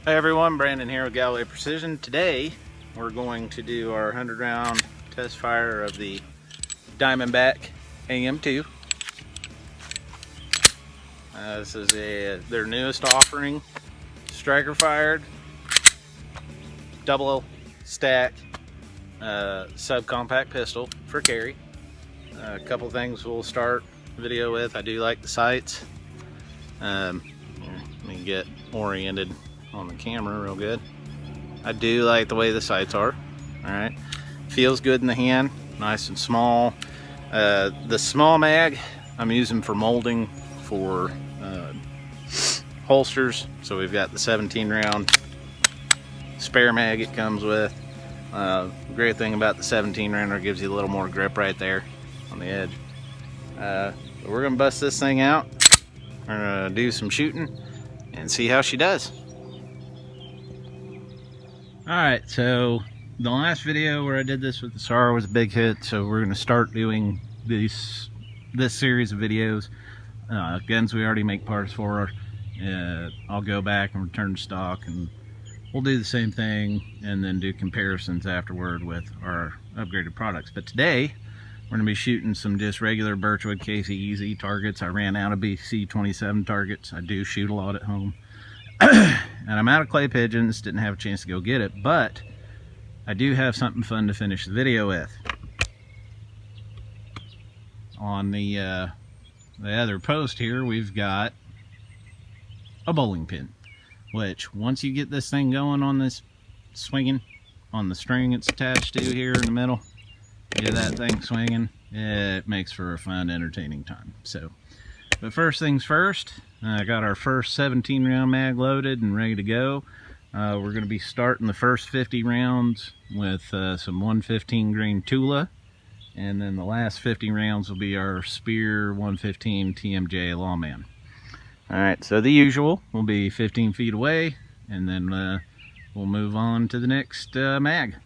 Hi everyone, Brandon here with GallowayPrecision. Today we're going to do our 100 round test fire of the Diamondback AM2. This is their newest offering, striker fired, double stack subcompact pistol for carry. A couple things we'll start the video with. I do like the sights. Let me get oriented on the camera real good. I do like the way the sights are. Alright, feels good in the hand, nice and small. The small mag I'm using for molding for holsters. So we've got the 17 round spare mag it comes with. Great thing about the 17 rounder, gives you a little more grip right there on the edge. But we're gonna bust this thing out. We're gonna do some shooting and see how she does. Alright, so the last video where I did this with the SAR was a big hit, so we're going to start doing this series of videos. Guns we already make parts for. I'll go back and return to stock, and we'll do the same thing and then do comparisons afterward with our upgraded products. But today we're going to be shooting some just regular Birchwood KC-EZ targets. I ran out of BC-27 targets. I do shoot a lot at home. And I'm out of clay pigeons, didn't have a chance to go get it, but I do have something fun to finish the video with. On the other post here, we've got a bowling pin, which once you get this thing going on this swinging, on the string it's attached to here in the middle, get that thing swinging, it makes for a fun, entertaining time. So, but first things first, I got our first 17 round mag loaded and ready to go. We're going to be starting the first 50 rounds with some 115 grain Tula, and then the last 50 rounds will be our Spear 115 TMJ Lawman. Alright, so the usual will be 15 feet away, and then we'll move on to the next mag.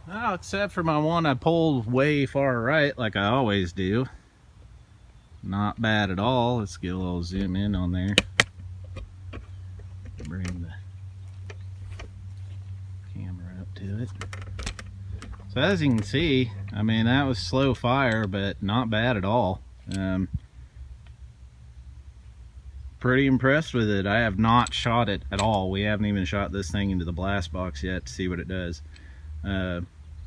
Well, except for my one I pulled way far right, like I always do. Not bad at all. Let's get a little zoom in on there. Bring the camera up to it. So as you can see, I mean, that was slow fire, but not bad at all. Pretty impressed with it. I have not shot it at all. We haven't even shot this thing into the blast box yet to see what it does.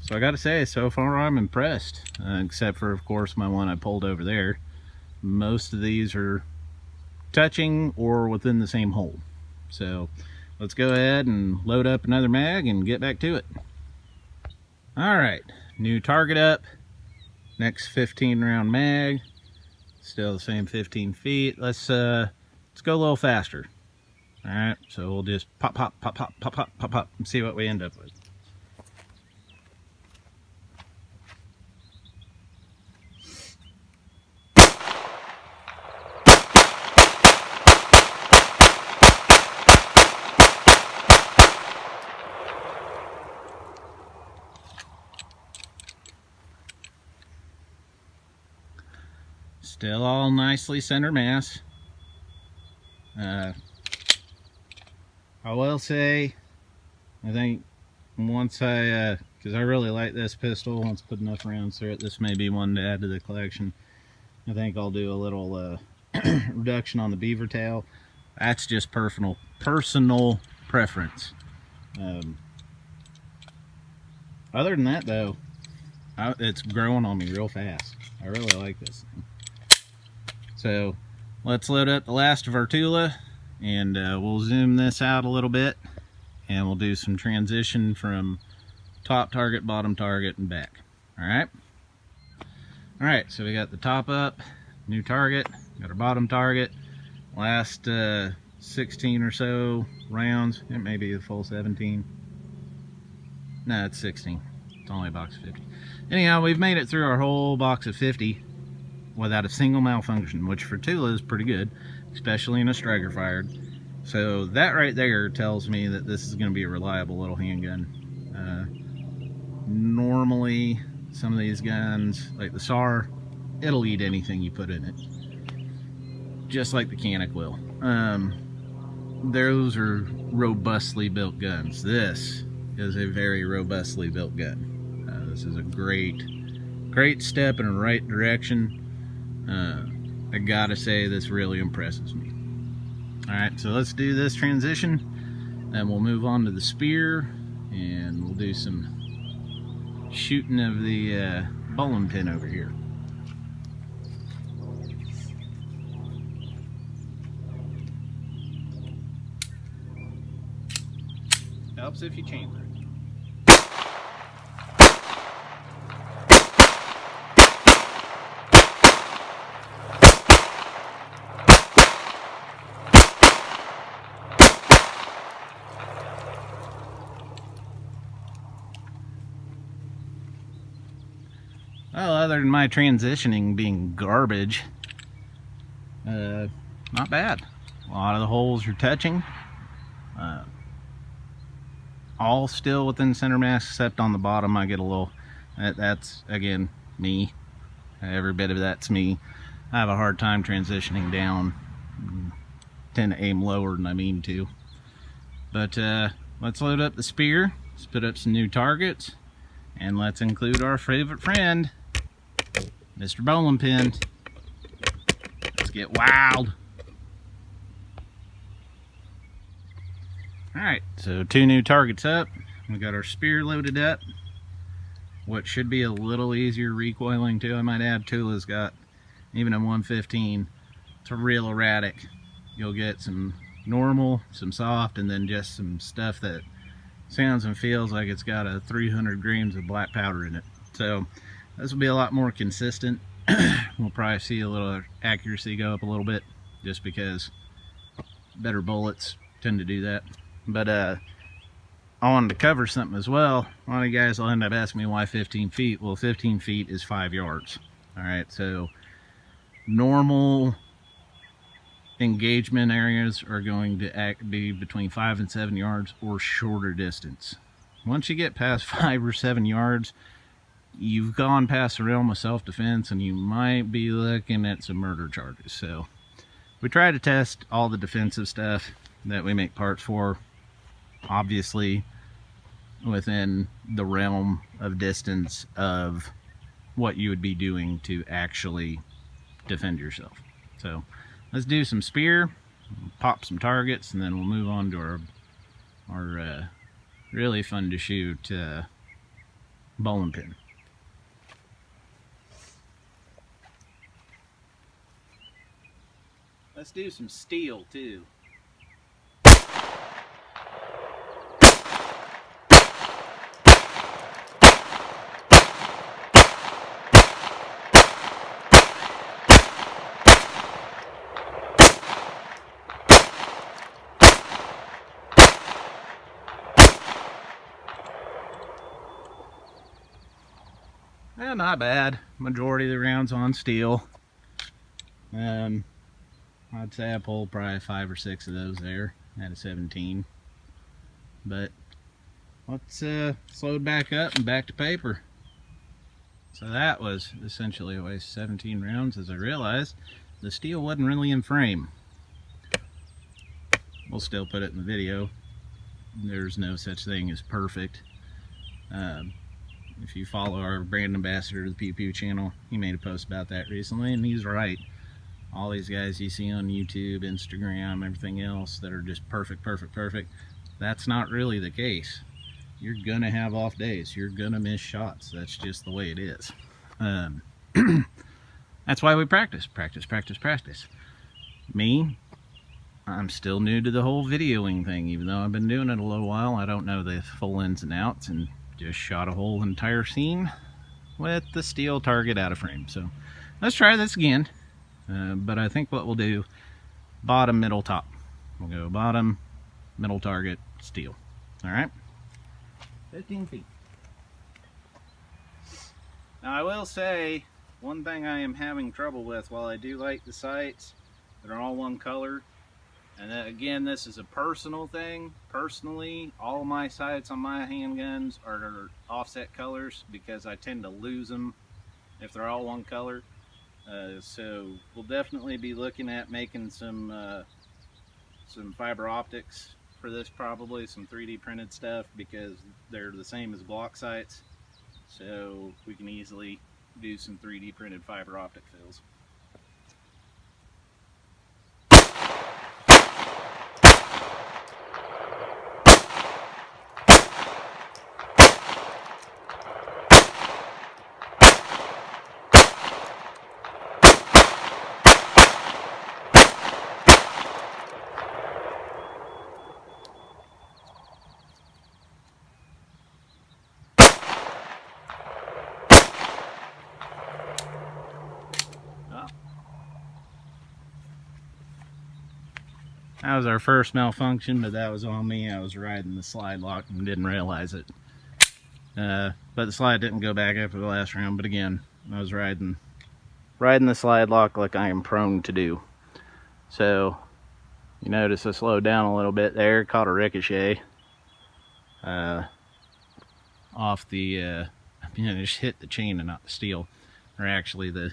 So I gotta say, so far I'm impressed, except for, of course, my one I pulled over there. Most of these are touching or within the same hole. So let's go ahead and load up another mag and get back to it. Alright, new target up, next 15 round mag, still the same 15 feet. Let's go a little faster. Alright, so we'll just pop, pop, pop, pop, pop, pop, pop, pop, and see what we end up with. Still all nicely center mass. I will say, I think once because I really like this pistol, once I put enough rounds through it, this may be one to add to the collection. I think I'll do a little reduction on the beaver tail. That's just personal preference. Other than that though, it's growing on me real fast. I really like this thing. So let's load up the last of our Tula, and we'll zoom this out a little bit, and we'll do some transition from top target, bottom target, and back. Alright? Alright, so we got the top up, new target, got our bottom target, last 16 or so rounds. It may be the full 17. No, it's 16. It's only a box of 50. Anyhow, we've made it through our whole box of 50 without a single malfunction, which for Tula is pretty good, especially in a striker fired. So that right there tells me that this is going to be a reliable little handgun. Normally, some of these guns, like the SAR, it'll eat anything you put in it, just like the Canic will. Those are robustly built guns. This is a very robustly built gun. This is a great step in the right direction. I gotta say, this really impresses me. Alright, so let's do this transition, and we'll move on to the spear, and we'll do some shooting of the bowling pin over here. Helps if you chamber it. Well, other than my transitioning being garbage, not bad. A lot of the holes are touching. All still within center mass, except on the bottom I get a little, that's again me. Every bit of that's me. I have a hard time transitioning down. Tend to aim lower than I mean to. But let's load up the spear. Let's put up some new targets. And let's include our favorite friend, Mr. Bowling Pin. Let's get wild. Alright, so 2 new targets up. We got our spear loaded up. What should be a little easier recoiling too, I might add. Tula's got, even at 115, it's real erratic. You'll get some normal, some soft, and then just some stuff that sounds and feels like it's got a 300 grams of black powder in it. So this will be a lot more consistent. We'll probably see a little accuracy go up a little bit, just because better bullets tend to do that. But I wanted to cover something as well. A lot of you guys will end up asking me why 15 feet. Well, 15 feet is 5 yards. Alright, so normal engagement areas are going to be between 5 and 7 yards or shorter distance. Once you get past 5 or 7 yards, you've gone past the realm of self-defense, and you might be looking at some murder charges. So we try to test all the defensive stuff that we make parts for, obviously within the realm of distance of what you would be doing to actually defend yourself. So let's do some spear, pop some targets, and then we'll move on to our really fun to shoot bowling pin. Let's do some steel too. Eh, not bad. Majority of the rounds on steel. I'd say I pulled probably 5 or 6 of those there out of 17. But let's load back up and back to paper. So that was essentially a waste of 17 rounds, as I realized the steel wasn't really in frame. We'll still put it in the video. There's no such thing as perfect. If you follow our brand ambassador to the Pew Pew channel, he made a post about that recently, and he's right. All these guys you see on YouTube, Instagram, everything else that are just perfect, that's not really the case. You're gonna have off days. You're gonna miss shots. That's just the way it is. That's why we practice. Me, I'm still new to the whole videoing thing. Even though I've been doing it a little while, I don't know the full ins and outs, and just shot a whole entire scene with the steel target out of frame. So let's try this again. But I think what we'll do bottom, middle, top. We'll go bottom, middle target, steel. All right, 15 feet. Now I will say, one thing I am having trouble with, while I do like the sights that are all one color, and again, this is a personal thing. Personally, all my sights on my handguns are offset colors because I tend to lose them if they're all one color. So we'll definitely be looking at making some fiber optics for this, probably some 3D printed stuff, because they're the same as block sights. So we can easily do some 3D printed fiber optic fills. That was our first malfunction, but that was on me. I was riding the slide lock and didn't realize it. But the slide didn't go back after the last round, but again, I was riding the slide lock like I am prone to do. So, you notice I slowed down a little bit there, caught a ricochet off the, I just hit the chain and not the steel, or actually the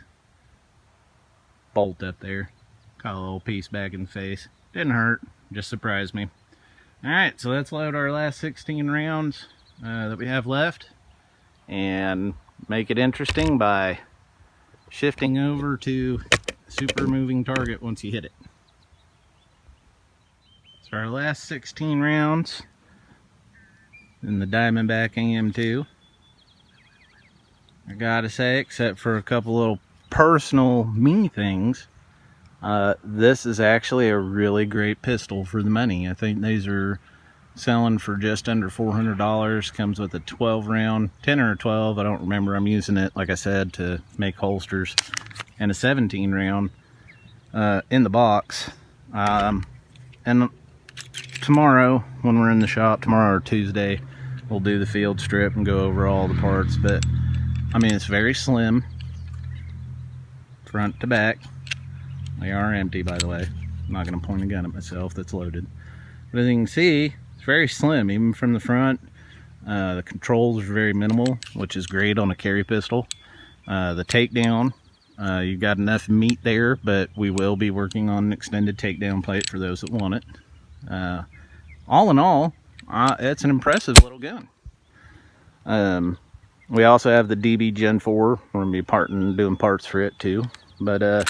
bolt up there. Caught a little piece back in the face. Didn't hurt, just surprised me. Alright, so let's load our last 16 rounds that we have left and make it interesting by shifting over to super moving target once you hit it. So our last 16 rounds in the Diamondback AM2. I gotta say, except for a couple little personal me things, this is actually a really great pistol for the money. I think these are selling for just under $400. Comes with a 12 round, 10 or 12, I don't remember. I'm using it, like I said, to make holsters, and a 17 round in the box. And tomorrow, when we're in the shop, tomorrow or Tuesday, we'll do the field strip and go over all the parts. But I mean, it's very slim front to back. They are empty, by the way. I'm not going to point a gun at myself that's loaded. But as you can see, it's very slim, even from the front. The controls are very minimal, which is great on a carry pistol. The takedown, you've got enough meat there, but we will be working on an extended takedown plate for those that want it. All in all, it's an impressive little gun. We also have the DB Gen 4. We're going to be doing parts for it too. But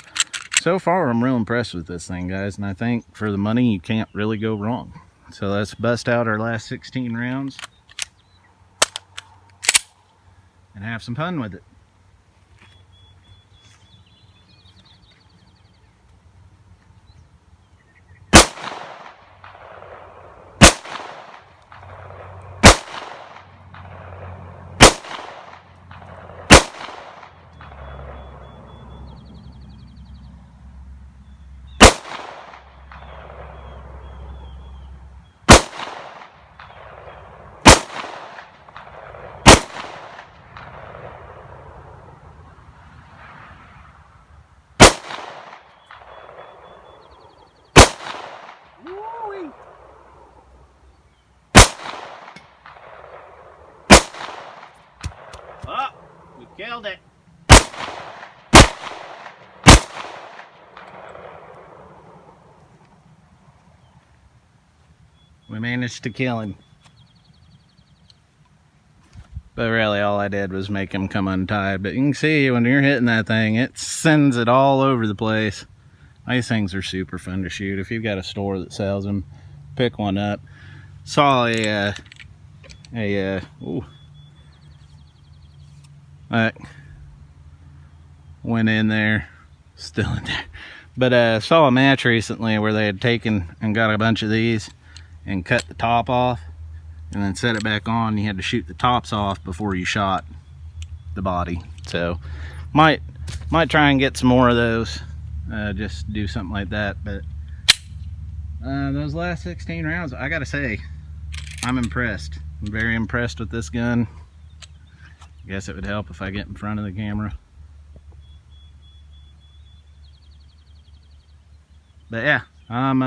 so far, I'm real impressed with this thing, guys, and I think for the money, you can't really go wrong. So let's bust out our last 16 rounds and have some fun with it. Oh, we killed it. We managed to kill him. But really all I did was make him come untied. But you can see when you're hitting that thing, it sends it all over the place. These things are super fun to shoot. If you've got a store that sells them, pick one up. Saw went in there, still in there. But saw a match recently where they had taken and got a bunch of these and cut the top off and then set it back on. You had to shoot the tops off before you shot the body. So might try and get some more of those, just do something like that. But Those last 16 rounds, I gotta say, I'm impressed. I'm very impressed with this gun. I guess it would help if I get in front of the camera. But yeah, I'm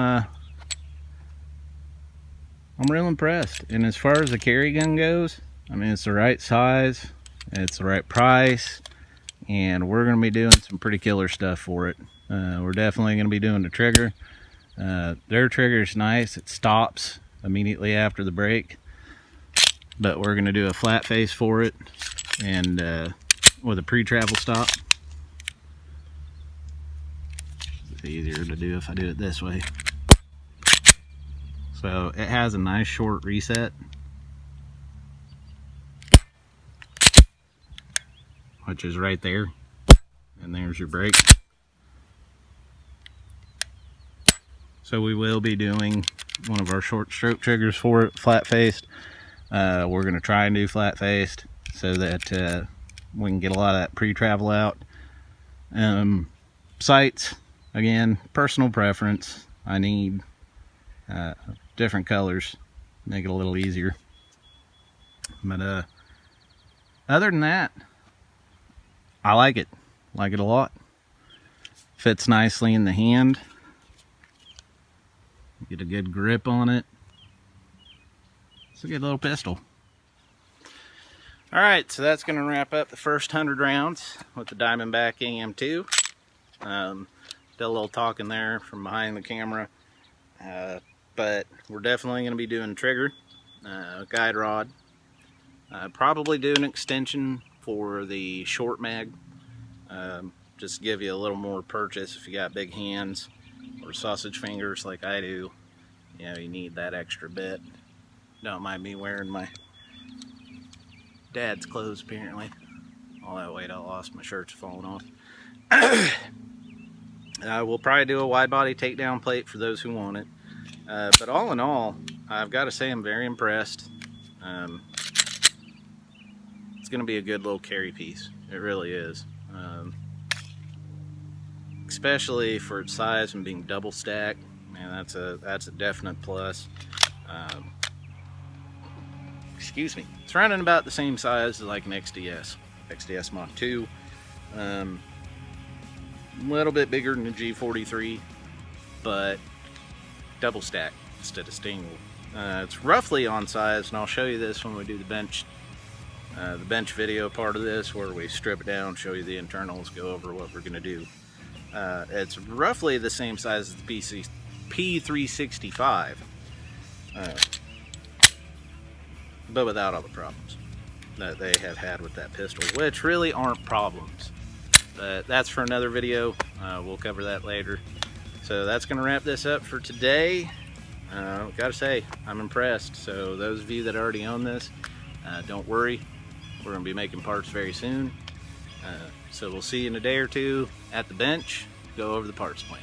real impressed. And as far as the carry gun goes, I mean, it's the right size, it's the right price, and we're gonna be doing some pretty killer stuff for it. We're definitely gonna be doing the trigger. Their trigger is nice, it stops immediately after the break, but we're gonna do a flat face for it, and with a pre-travel stop. It's easier to do if I do it this way. So it has a nice short reset, which is right there, and there's your brake. So we will be doing one of our short stroke triggers for it, flat faced. We're going to try and do flat faced so that we can get a lot of that pre-travel out. Sights, again, personal preference. I need different colors, make it a little easier. But other than that, I like it a lot. Fits nicely in the hand. Get a good grip on it. It's a good little pistol. Alright, so that's going to wrap up the first 100 rounds with the Diamondback AM2. Did a little talking there from behind the camera. But we're definitely going to be doing trigger, guide rod. Probably do an extension for the short mag. Just give you a little more purchase if you got big hands or sausage fingers like I do. You know, you need that extra bit. Don't mind me wearing my dad's clothes apparently. All that weight I lost, my shirt's falling off. We'll probably do a wide body takedown plate for those who want it. But all in all, I've got to say I'm very impressed. It's going to be a good little carry piece. It really is. Especially for its size and being double stacked. Man, that's a definite plus. Excuse me. It's running about the same size as like an XDS Mach 2. A little bit bigger than the G43, but double stack instead of single. It's roughly on size, and I'll show you this when we do the bench video part of this, where we strip it down, show you the internals, go over what we're gonna do. It's roughly the same size as the P365, but without all the problems that they have had with that pistol, which really aren't problems. But that's for another video. We'll cover that later. So that's going to wrap this up for today. Gotta say, I'm impressed. So those of you that already own this, don't worry. We're going to be making parts very soon. So we'll see you in a day or two at the bench. Go over the parts plan.